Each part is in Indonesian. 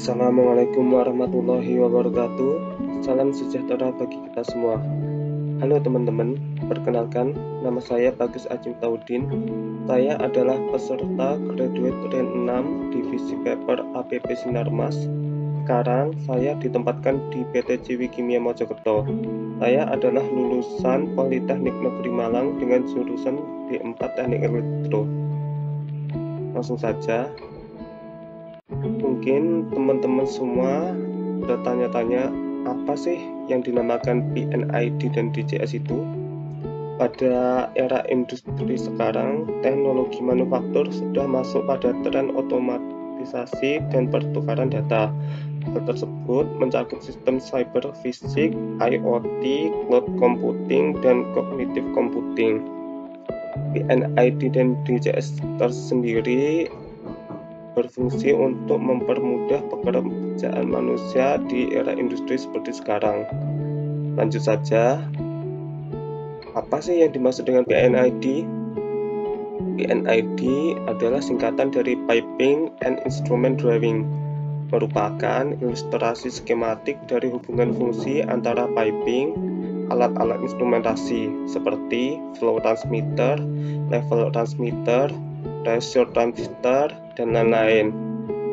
Assalamualaikum warahmatullahi wabarakatuh. Salam sejahtera bagi kita semua. Halo teman-teman, perkenalkan nama saya Bagus Ajim Taudin. Saya adalah peserta graduate rank 6 divisi paper APP Sinarmas. Sekarang saya ditempatkan di PT Ciwi Kimia Mojokerto. Saya adalah lulusan Politeknik Negeri Malang dengan jurusan D4 Teknik Elektro. Langsung saja. Mungkin teman-teman semua bertanya-tanya, apa sih yang dinamakan PNID dan DCS itu? Pada era industri sekarang, teknologi manufaktur sudah masuk pada tren otomatisasi dan pertukaran data. Hal tersebut mencakup sistem cyber fisik, IoT, cloud computing, dan cognitive computing. PNID dan DCS tersendiri berfungsi untuk mempermudah pekerjaan manusia di era industri seperti sekarang. Lanjut saja. Apa sih yang dimaksud dengan PNID? PNID adalah singkatan dari Piping and Instrument Drawing, merupakan ilustrasi skematik dari hubungan fungsi antara piping, alat-alat instrumentasi seperti flow transmitter, level transmitter, pressure transistor, dan lain-lain,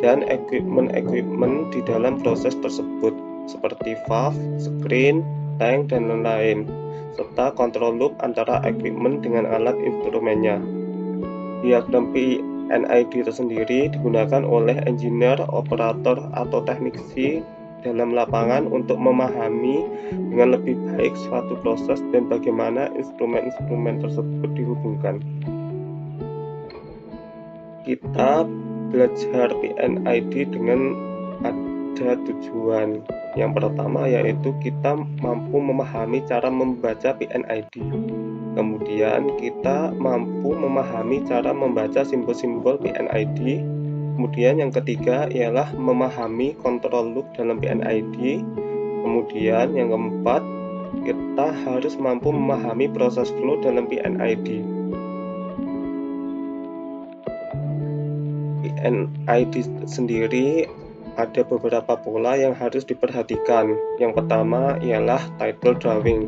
dan equipment di dalam proses tersebut seperti valve, screen, tank, dan lain-lain, serta control loop antara equipment dengan alat instrumennya. Diagram PNID tersendiri digunakan oleh engineer, operator, atau teknisi dalam lapangan untuk memahami dengan lebih baik suatu proses dan bagaimana instrumen-instrumen tersebut dihubungkan. Kita belajar PNID dengan ada tujuan. Yang pertama yaitu kita mampu memahami cara membaca PNID. Kemudian kita mampu memahami cara membaca simbol-simbol PNID. Kemudian yang ketiga ialah memahami control loop dalam PNID. Kemudian yang keempat, kita harus mampu memahami proses flow dalam PNID. PNID sendiri ada beberapa pola yang harus diperhatikan. Yang pertama ialah title drawing.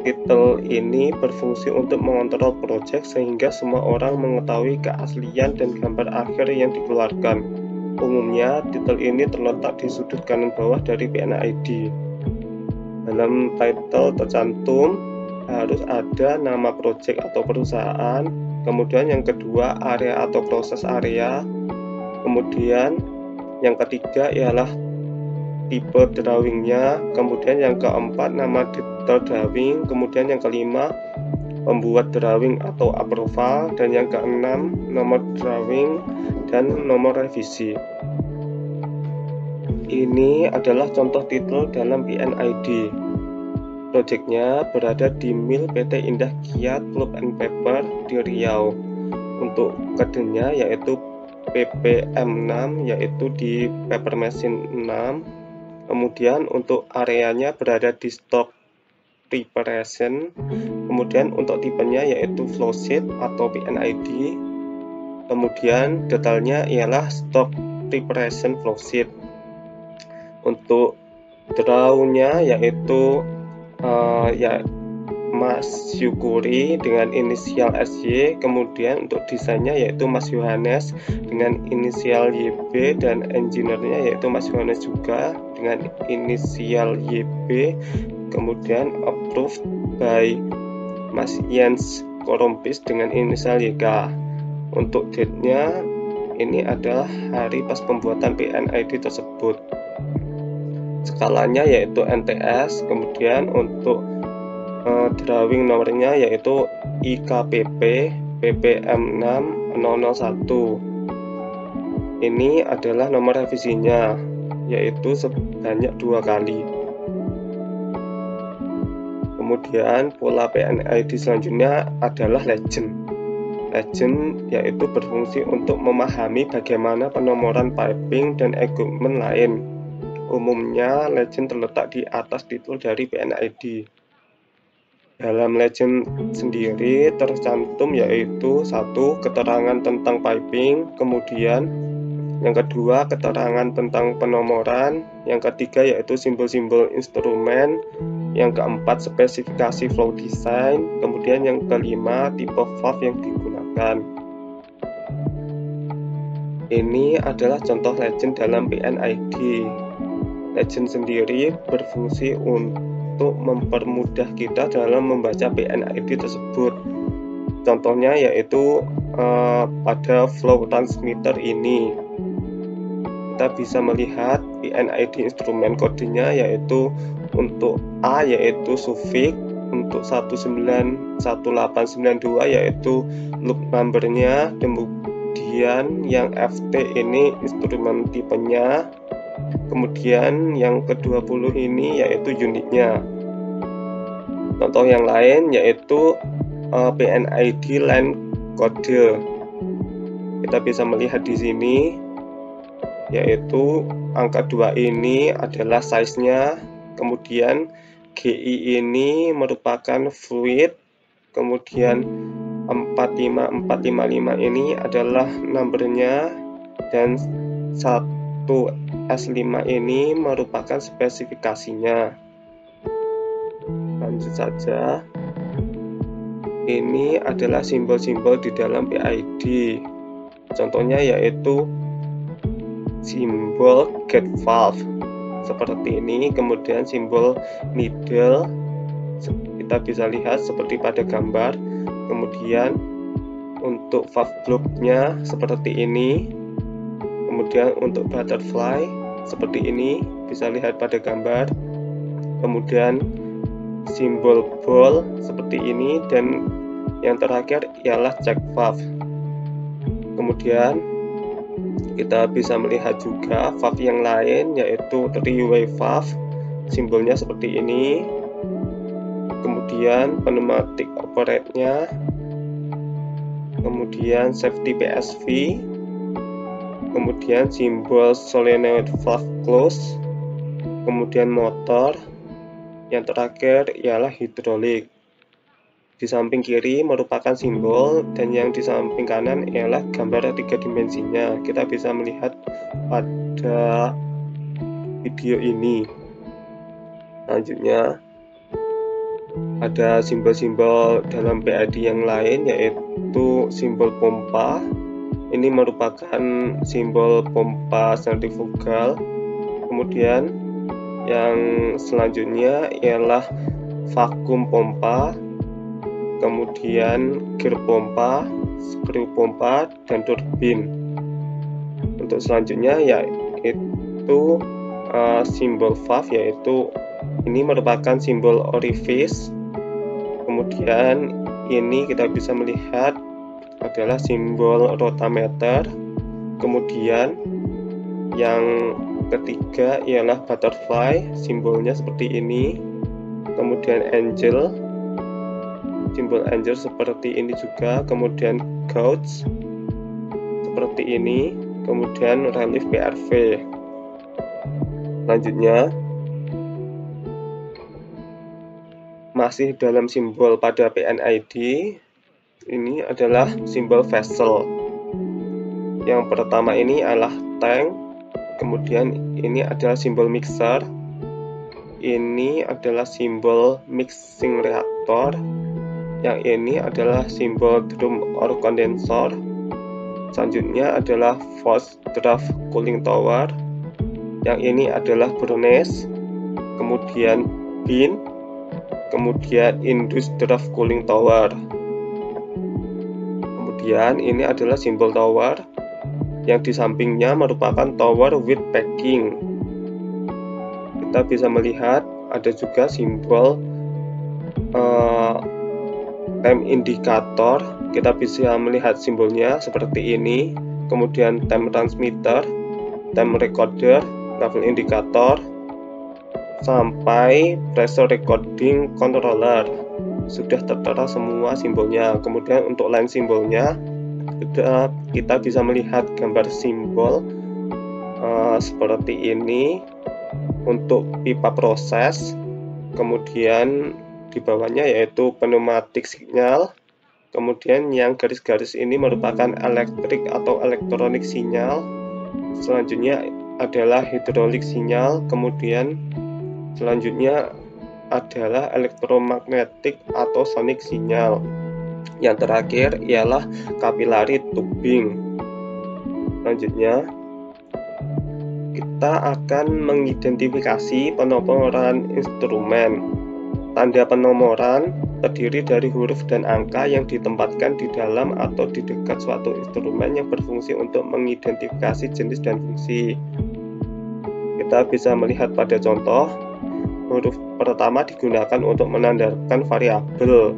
Title ini berfungsi untuk mengontrol project sehingga semua orang mengetahui keaslian dan gambar akhir yang dikeluarkan. Umumnya, title ini terletak di sudut kanan bawah dari PNID. Dalam title tercantum harus ada nama project atau perusahaan. Kemudian yang kedua, area atau proses area. Kemudian yang ketiga ialah tipe drawingnya. Kemudian yang keempat, nama detail drawing. Kemudian yang kelima, pembuat drawing atau approval. Dan yang keenam, nomor drawing dan nomor revisi. Ini adalah contoh titel dalam PNID. Proyeknya berada di Mil PT Indah Kiat Pulp and Paper di Riau. Untuk kodenya yaitu PPM6, yaitu di paper machine 6. Kemudian untuk areanya berada di stock preparation. Kemudian untuk tipenya yaitu flowsheet atau PNID. Kemudian detailnya ialah stock preparation flowsheet. Untuk drawnya yaitu Mas Syukuri dengan inisial SY, kemudian untuk desainnya yaitu Mas Yohanes dengan inisial YB, dan engineer-nya yaitu Mas Yohanes juga dengan inisial YB, kemudian approved by Mas Jens Korompis dengan inisial YK. Untuk date-nya ini adalah hari pas pembuatan PNID tersebut. Skalanya yaitu NTS, kemudian untuk drawing nomornya yaitu IKPP PPM6-001. Ini adalah nomor revisinya, yaitu sebanyak 2 kali. Kemudian pola PNID selanjutnya adalah legend. Legend yaitu berfungsi untuk memahami bagaimana penomoran piping dan equipment lain. Umumnya, legend terletak di atas titel dari PNID. Dalam legend sendiri tercantum yaitu 1. Keterangan tentang piping, kemudian Yang kedua, keterangan tentang penomoran. Yang ketiga yaitu simbol-simbol instrumen. Yang keempat, spesifikasi flow design. Kemudian yang kelima, tipe valve yang digunakan. Ini adalah contoh legend dalam PNID. Legend sendiri berfungsi untuk mempermudah kita dalam membaca PNID tersebut. Contohnya yaitu pada flow transmitter ini kita bisa melihat PNID instrumen kodenya, yaitu untuk A yaitu suffix, untuk 1918992 yaitu loop numbernya, kemudian yang FT ini instrumen tipenya, kemudian yang ke-20 ini yaitu unitnya. Contoh yang lain yaitu PNID line kode. Kita bisa melihat di sini yaitu angka 2 ini adalah size-nya, kemudian GI ini merupakan fluid, kemudian 45455 ini adalah numbernya, dan 1S5 ini merupakan spesifikasinya. Lanjut saja. Ini adalah simbol-simbol di dalam PID. Contohnya yaitu simbol gate valve seperti ini, kemudian simbol needle kita bisa lihat seperti pada gambar, kemudian untuk valve globe-nya seperti ini, kemudian untuk butterfly seperti ini bisa lihat pada gambar, kemudian simbol ball seperti ini, dan yang terakhir ialah check valve. Kemudian kita bisa melihat juga valve yang lain yaitu three-way valve, simbolnya seperti ini, kemudian pneumatic operate-nya, kemudian safety PSV, kemudian simbol solenoid valve close, kemudian motor, yang terakhir ialah hidrolik. Di samping kiri merupakan simbol, dan yang di samping kanan ialah gambar 3 dimensinya. Kita bisa melihat pada video ini. Selanjutnya ada simbol-simbol dalam PID yang lain yaitu simbol pompa. Ini merupakan simbol pompa sentrifugal. Kemudian yang selanjutnya ialah vakum pompa, kemudian gear pompa, screw pompa, dan turbin. Untuk selanjutnya yaitu simbol valve, yaitu ini merupakan simbol orifice. Kemudian ini kita bisa melihat adalah simbol rotameter. Kemudian yang ketiga ialah butterfly, simbolnya seperti ini. Kemudian angel, simbol angel seperti ini juga, kemudian gauge seperti ini, kemudian relief PRV. Selanjutnya masih dalam simbol pada PNID, ini adalah simbol vessel. Yang pertama ini adalah tank, kemudian ini adalah simbol mixer, ini adalah simbol mixing reactor, yang ini adalah simbol drum or condenser, selanjutnya adalah forced draft cooling tower, yang ini adalah furnace, kemudian bin, kemudian induced draft cooling tower. Kemudian ini adalah simbol tower, yang di sampingnya merupakan tower with packing. Kita bisa melihat ada juga simbol time indicator, kita bisa melihat simbolnya seperti ini, kemudian time transmitter, time recorder, level indicator, sampai pressure recording controller. Sudah tertera semua simbolnya. Kemudian untuk line simbolnya kita bisa melihat gambar simbol seperti ini untuk pipa proses, kemudian di bawahnya yaitu pneumatic signal, kemudian yang garis-garis ini merupakan elektrik atau elektronik sinyal, selanjutnya adalah hidrolik sinyal, kemudian selanjutnya adalah elektromagnetik atau sonik sinyal. Yang terakhir ialah capillary tubing. Selanjutnya kita akan mengidentifikasi penomoran instrumen. Tanda penomoran terdiri dari huruf dan angka yang ditempatkan di dalam atau di dekat suatu instrumen yang berfungsi untuk mengidentifikasi jenis dan fungsi. Kita bisa melihat pada contoh, huruf pertama digunakan untuk menandakan variabel.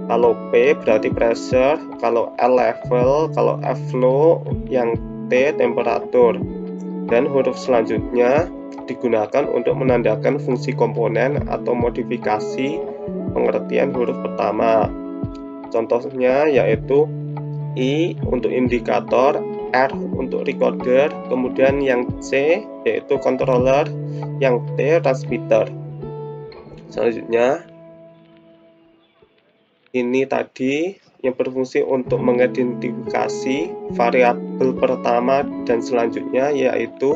Kalau P berarti pressure, kalau L level, kalau F flow, yang T temperatur. Dan huruf selanjutnya digunakan untuk menandakan fungsi komponen atau modifikasi pengertian huruf pertama. Contohnya yaitu I untuk indikator, R untuk recorder, kemudian yang C yaitu controller, yang T transmitter. Selanjutnya ini tadi yang berfungsi untuk mengidentifikasi variabel pertama dan selanjutnya, yaitu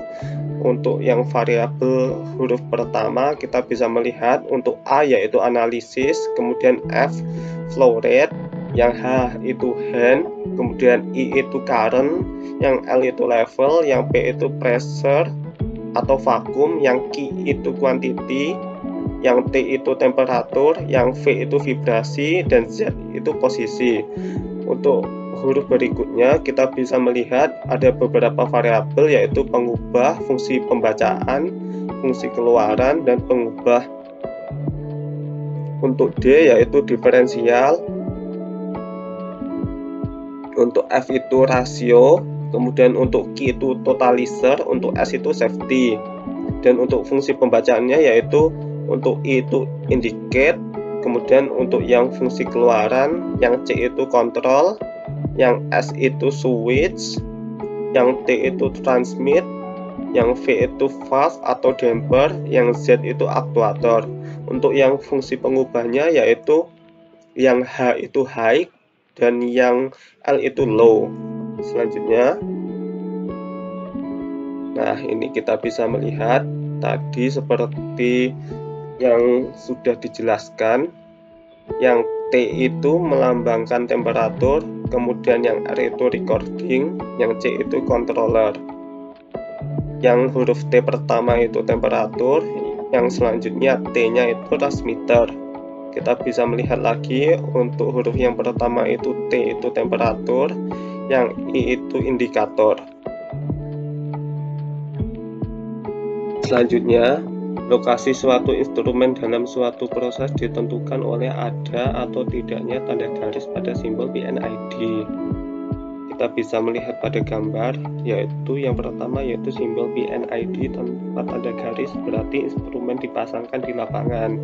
untuk yang variabel huruf pertama kita bisa melihat untuk A yaitu analisis, kemudian F flow rate, yang H itu hand, kemudian I itu current, yang L itu level, yang P itu pressure atau vakum, yang Q itu quantity, yang T itu temperatur, yang V itu vibrasi, dan Z itu posisi. Untuk huruf berikutnya kita bisa melihat ada beberapa variabel yaitu pengubah, fungsi pembacaan, fungsi keluaran, dan pengubah. Untuk D yaitu diferensial, untuk F itu rasio, kemudian untuk Q itu totalizer, untuk S itu safety. Dan untuk fungsi pembacaannya yaitu untuk I itu indicate, kemudian untuk yang fungsi keluaran, yang C itu control, yang S itu switch, yang T itu transmit, yang V itu valve atau damper, yang Z itu aktuator. Untuk yang fungsi pengubahnya yaitu yang H itu high dan yang L itu low. Selanjutnya, nah ini kita bisa melihat tadi seperti yang sudah dijelaskan, yang T itu melambangkan temperatur, kemudian yang R itu recording, yang C itu controller, yang huruf T pertama itu temperatur, yang selanjutnya T-nya itu transmitter. Kita bisa melihat lagi untuk huruf yang pertama itu T itu temperatur, yang I itu indikator. Selanjutnya, lokasi suatu instrumen dalam suatu proses ditentukan oleh ada atau tidaknya tanda garis pada simbol PNID. Kita bisa melihat pada gambar, yaitu yang pertama yaitu simbol PNID tanpa tanda garis, berarti instrumen dipasangkan di lapangan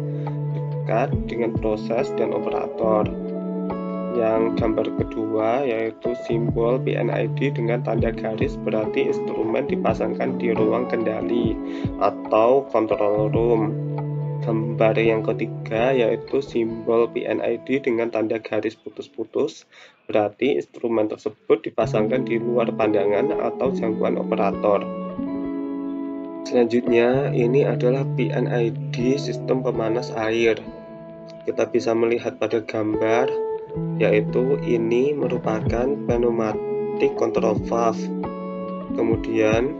dekat dengan proses dan operator. Yang gambar kedua yaitu simbol PNID dengan tanda garis, berarti instrumen dipasangkan di ruang kendali atau control room. Gambar yang ketiga yaitu simbol PNID dengan tanda garis putus-putus, berarti instrumen tersebut dipasangkan di luar pandangan atau jangkauan operator. Selanjutnya ini adalah PNID sistem pemanas air. Kita bisa melihat pada gambar, yaitu ini merupakan pneumatic control valve. Kemudian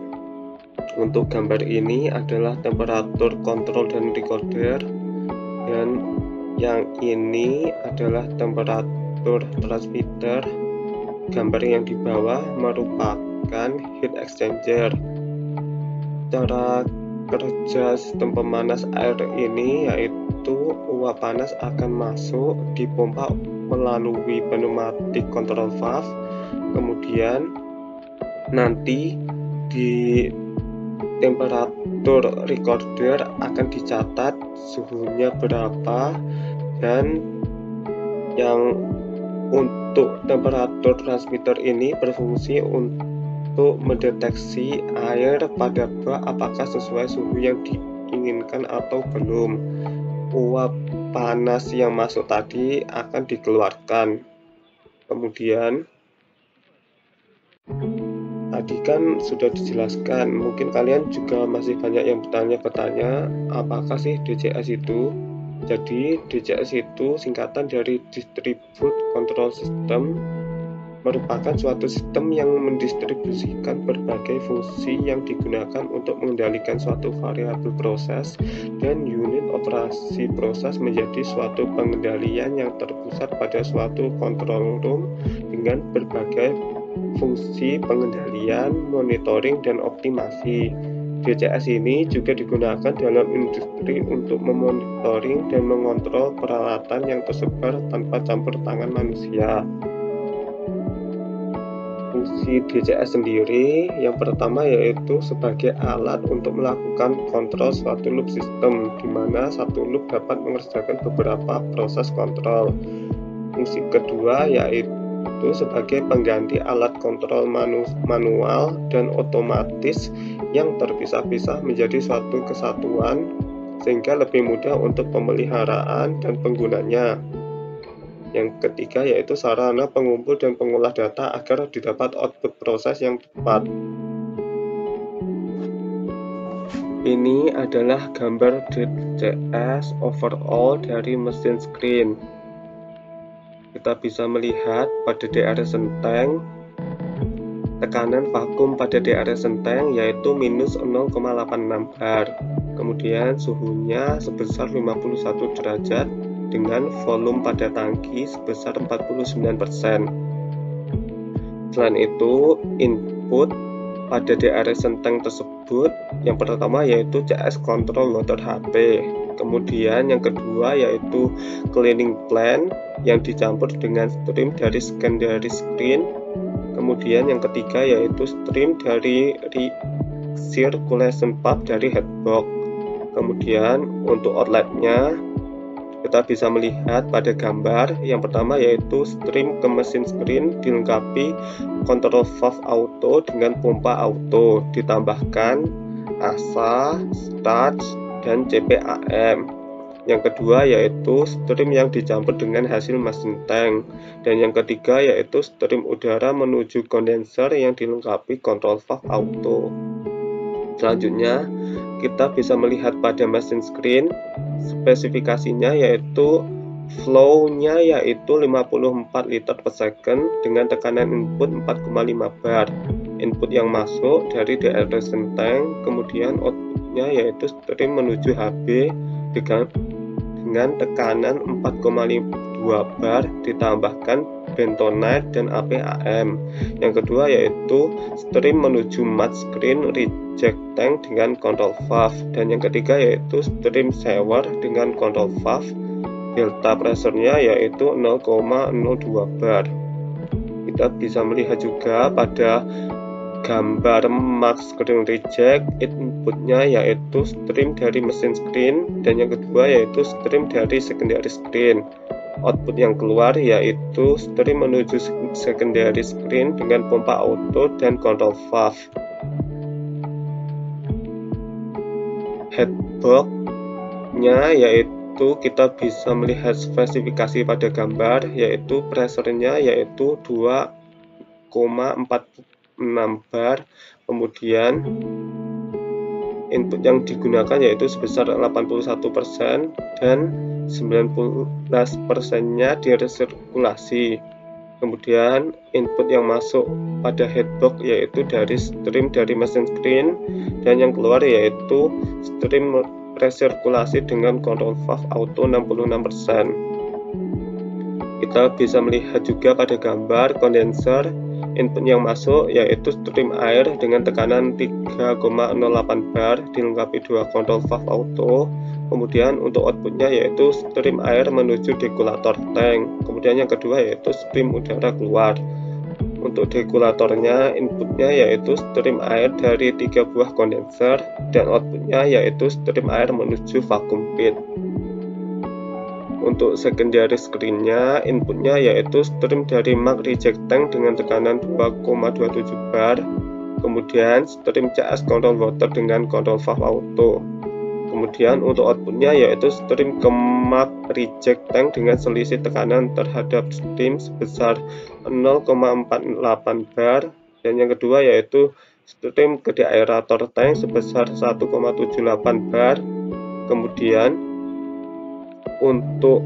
untuk gambar ini adalah temperatur kontrol dan recorder, dan yang ini adalah temperatur transmitter. Gambar yang di bawah merupakan heat exchanger. Cara kerja sistem pemanas air ini yaitu uap panas akan masuk dipompa melalui pneumatic control valve, kemudian nanti di temperatur recorder akan dicatat suhunya berapa, dan yang untuk temperatur transmitter ini berfungsi untuk mendeteksi air pada bak apakah sesuai suhu yang diinginkan atau belum. Uap panas yang masuk tadi akan dikeluarkan. Kemudian tadi kan sudah dijelaskan, mungkin kalian juga masih banyak yang bertanya-bertanya, apakah sih DCS itu? Jadi DCS itu singkatan dari Distribute Control System, merupakan suatu sistem yang mendistribusikan berbagai fungsi yang digunakan untuk mengendalikan suatu variabel proses dan unit operasi proses menjadi suatu pengendalian yang terpusat pada suatu control room dengan berbagai fungsi pengendalian, monitoring, dan optimasi. DCS ini juga digunakan dalam industri untuk memonitoring dan mengontrol peralatan yang tersebar tanpa campur tangan manusia. Fungsi DCS sendiri yang pertama yaitu sebagai alat untuk melakukan kontrol suatu loop sistem, di mana satu loop dapat mengerjakan beberapa proses kontrol. Fungsi kedua yaitu sebagai pengganti alat kontrol manual dan otomatis yang terpisah-pisah menjadi suatu kesatuan sehingga lebih mudah untuk pemeliharaan dan penggunanya. Yang ketiga yaitu sarana pengumpul dan pengolah data agar didapat output proses yang tepat. Ini adalah gambar DCS overall dari mesin screen. Kita bisa melihat pada DRS tank, tekanan vakum pada DRS tank yaitu minus 0,86 bar. Kemudian suhunya sebesar 51 derajat dengan volume pada tangki sebesar 49%. Selain itu, input pada DRS tank tersebut yang pertama yaitu CS control water HP. Kemudian yang kedua yaitu cleaning plan yang dicampur dengan stream dari secondary screen. Kemudian yang ketiga yaitu stream dari recirculation pump dari headbox. Kemudian untuk outletnya kita bisa melihat pada gambar yang pertama yaitu stream ke mesin screen dilengkapi control valve auto dengan pompa auto, ditambahkan ASA, starch, dan CPAM. Yang kedua yaitu stream yang dicampur dengan hasil mesin tank, dan yang ketiga yaitu stream udara menuju kondenser yang dilengkapi control valve auto. Selanjutnya kita bisa melihat pada mesin screen spesifikasinya yaitu flow-nya yaitu 54 liter per second dengan tekanan input 4,5 bar. Input yang masuk dari DRS tank, kemudian outputnya yaitu stream menuju HB dengan tekanan 4,2 bar ditambahkan bentonite dan APAM. Yang kedua yaitu stream menuju mat screen reject tank dengan control valve, dan yang ketiga yaitu stream shower dengan control valve. Delta pressure-nya yaitu 0,02 bar. Kita bisa melihat juga pada gambar max screen reject, inputnya yaitu stream dari mesin screen, dan yang kedua yaitu stream dari secondary screen. Output yang keluar yaitu stream menuju secondary screen dengan pompa auto dan control valve. Headbox-nya yaitu kita bisa melihat spesifikasi pada gambar yaitu pressure-nya yaitu 2,46 bar. Kemudian input yang digunakan yaitu sebesar 81% dan 19%-nya diresirkulasi. Kemudian input yang masuk pada headbox yaitu dari stream dari mesin screen, dan yang keluar yaitu stream resirkulasi dengan control valve auto 66%. Kita bisa melihat juga pada gambar kondenser, input yang masuk yaitu stream air dengan tekanan 3,08 bar dilengkapi 2 control valve auto. Kemudian untuk outputnya yaitu stream air menuju degulator tank. Kemudian yang kedua yaitu stream udara keluar. Untuk degulatornya inputnya yaitu stream air dari 3 buah kondenser, dan outputnya yaitu stream air menuju vacuum pit. Untuk secondary screen-nya inputnya yaitu stream dari mag reject tank dengan tekanan 2,27 bar. Kemudian stream CS control water dengan control valve auto. Kemudian untuk outputnya yaitu stream ke mag reject tank dengan selisih tekanan terhadap stream sebesar 0,48 bar. Dan yang kedua yaitu stream ke aerator tank sebesar 1,78 bar. Kemudian untuk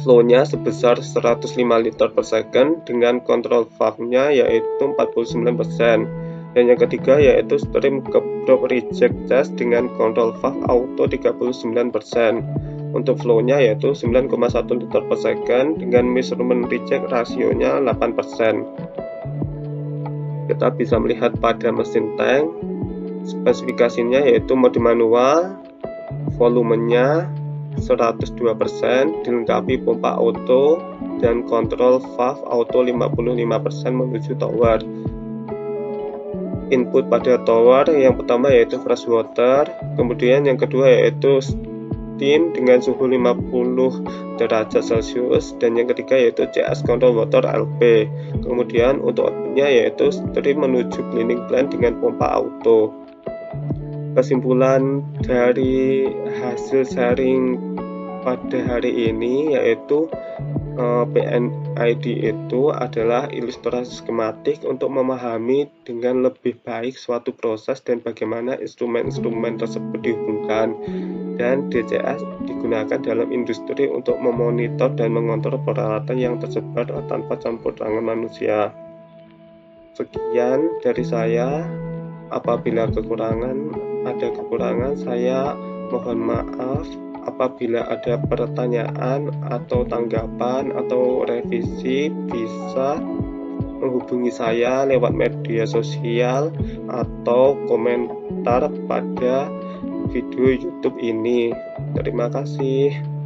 flow-nya sebesar 105 liter per second dengan kontrol valve-nya yaitu 49%. Dan yang ketiga yaitu stream ke drop reject test dengan kontrol valve auto 39%. Untuk flow-nya yaitu 9,1 liter per second dengan measurement reject rasionya 8%. Kita bisa melihat pada mesin tank, spesifikasinya yaitu mode manual, volumenya 102%, dilengkapi pompa auto dan kontrol valve auto 55% menuju tower. Input pada tower yang pertama yaitu fresh water, kemudian yang kedua yaitu steam dengan suhu 50 derajat Celcius, dan yang ketiga yaitu CS control water LP. Kemudian untuk outputnya yaitu stream menuju cleaning plant dengan pompa auto. Kesimpulan dari hasil sharing pada hari ini yaitu PNID itu adalah ilustrasi skematik untuk memahami dengan lebih baik suatu proses dan bagaimana instrumen-instrumen tersebut dihubungkan, dan DCS digunakan dalam industri untuk memonitor dan mengontrol peralatan yang tersebar tanpa campur tangan manusia. Sekian dari saya. Apabila ada kekurangan, saya mohon maaf. Apabila ada pertanyaan atau tanggapan atau revisi, bisa menghubungi saya lewat media sosial atau komentar pada video YouTube ini. Terima kasih.